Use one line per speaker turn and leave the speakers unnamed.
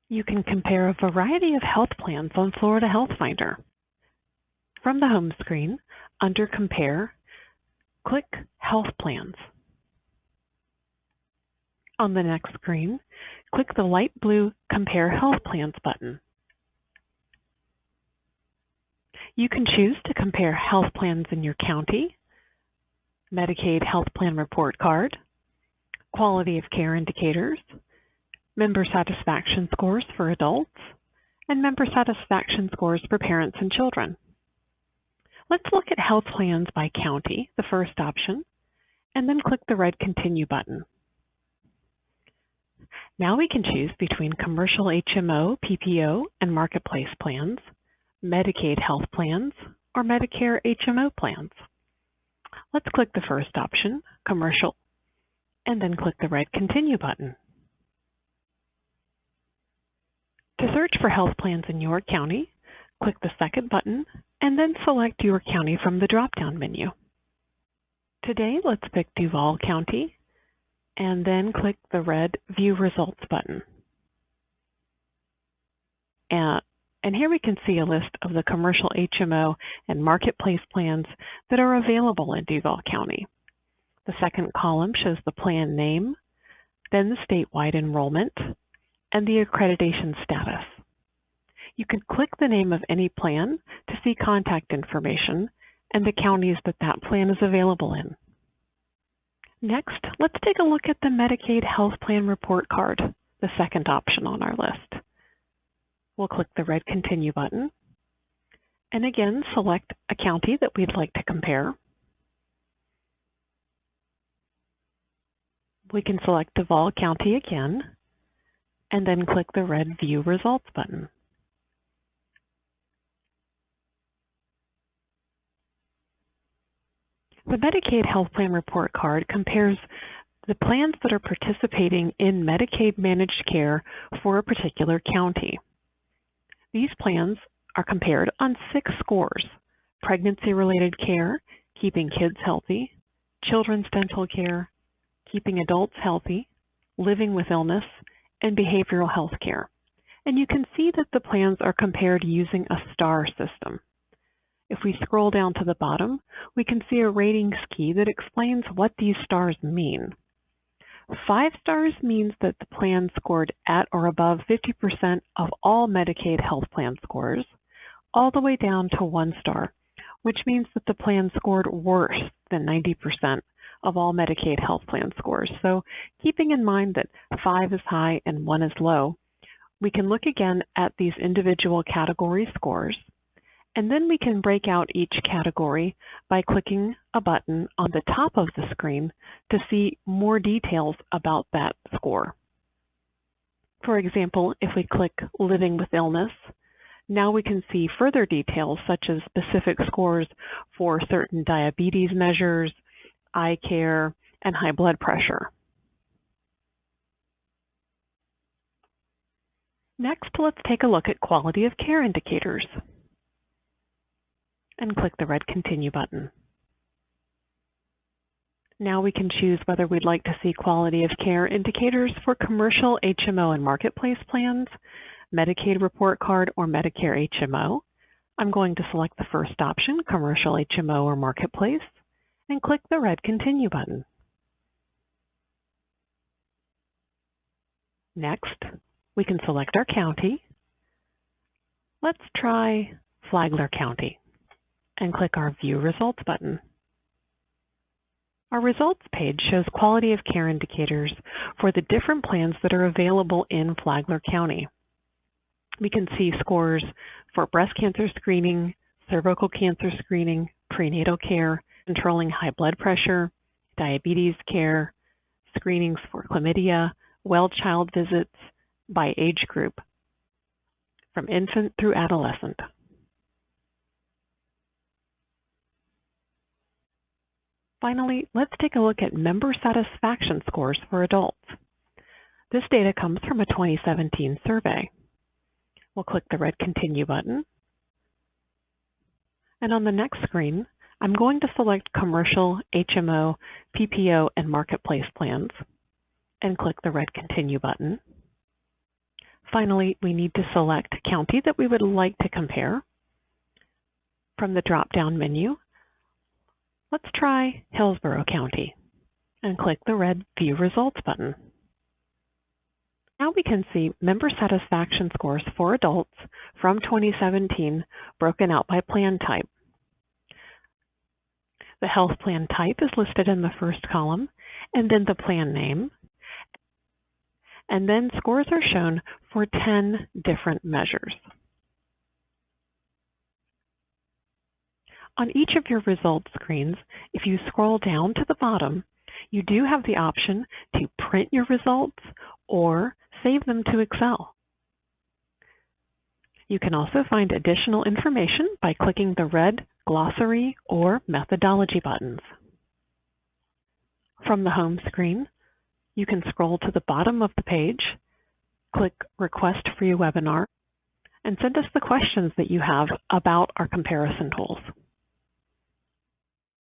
You can compare a variety of health plans on Florida Health Finder. From the home screen, under Compare, click Health Plans. On the next screen, click the light blue Compare Health Plans button. You can choose to compare health plans in your county, Medicaid Health Plan Report Card, quality of care indicators, member satisfaction scores for adults, and member satisfaction scores for parents and children. Let's look at health plans by county, the first option, and then click the red Continue button. Now we can choose between commercial HMO, PPO, and marketplace plans, Medicaid health plans, or Medicare HMO plans. Let's click the first option, commercial, and then click the red Continue button. To search for health plans in your county, click the second button and then select your county from the drop-down menu. Today, let's pick Duval County and then click the red View Results button. And here we can see a list of the commercial HMO and marketplace plans that are available in Duval County. The second column shows the plan name, then the statewide enrollment, and the accreditation status. You can click the name of any plan to see contact information and the counties that that plan is available in. Next, let's take a look at the Medicaid Health Plan Report Card, the second option on our list. We'll click the red Continue button, and again select a county that we'd like to compare. We can select Duval County again, and then click the red View Results button. The Medicaid Health Plan Report Card compares the plans that are participating in Medicaid managed care for a particular county. These plans are compared on 6 scores: pregnancy-related care, keeping kids healthy, children's dental care, keeping adults healthy, living with illness, and behavioral health care. And you can see that the plans are compared using a star system. If we scroll down to the bottom, we can see a ratings key that explains what these stars mean. 5 stars means that the plan scored at or above 50% of all Medicaid health plan scores, all the way down to 1 star, which means that the plan scored worse than 90% of all Medicaid health plan scores. So keeping in mind that 5 is high and 1 is low, we can look again at these individual category scores, and then we can break out each category by clicking a button on the top of the screen to see more details about that score. For example, if we click Living with Illness, now we can see further details such as specific scores for certain diabetes measures, eye care, and high blood pressure. Next, let's take a look at quality of care indicators and click the red Continue button. Now we can choose whether we'd like to see quality of care indicators for commercial HMO and marketplace plans, Medicaid Report Card, or Medicare HMO. I'm going to select the first option, commercial HMO or marketplace, and click the red Continue button. Next, we can select our county. Let's try Flagler County and click our View Results button. Our results page shows quality of care indicators for the different plans that are available in Flagler County. We can see scores for breast cancer screening, cervical cancer screening, prenatal care, controlling high blood pressure, diabetes care, screenings for chlamydia, well child visits by age group, from infant through adolescent. Finally, let's take a look at member satisfaction scores for adults. This data comes from a 2017 survey. We'll click the red Continue button. And on the next screen, I'm going to select Commercial, HMO, PPO, and Marketplace plans and click the red Continue button. Finally, we need to select county that we would like to compare. From the drop-down menu, let's try Hillsborough County and click the red View Results button. Now we can see member satisfaction scores for adults from 2017 broken out by plan type. The health plan type is listed in the first column, and then the plan name, and then scores are shown for 10 different measures. On each of your results screens, if you scroll down to the bottom, you do have the option to print your results or save them to Excel. You can also find additional information by clicking the red glossary or methodology buttons. From the home screen, you can scroll to the bottom of the page, click Request Free Webinar, and send us the questions that you have about our comparison tools.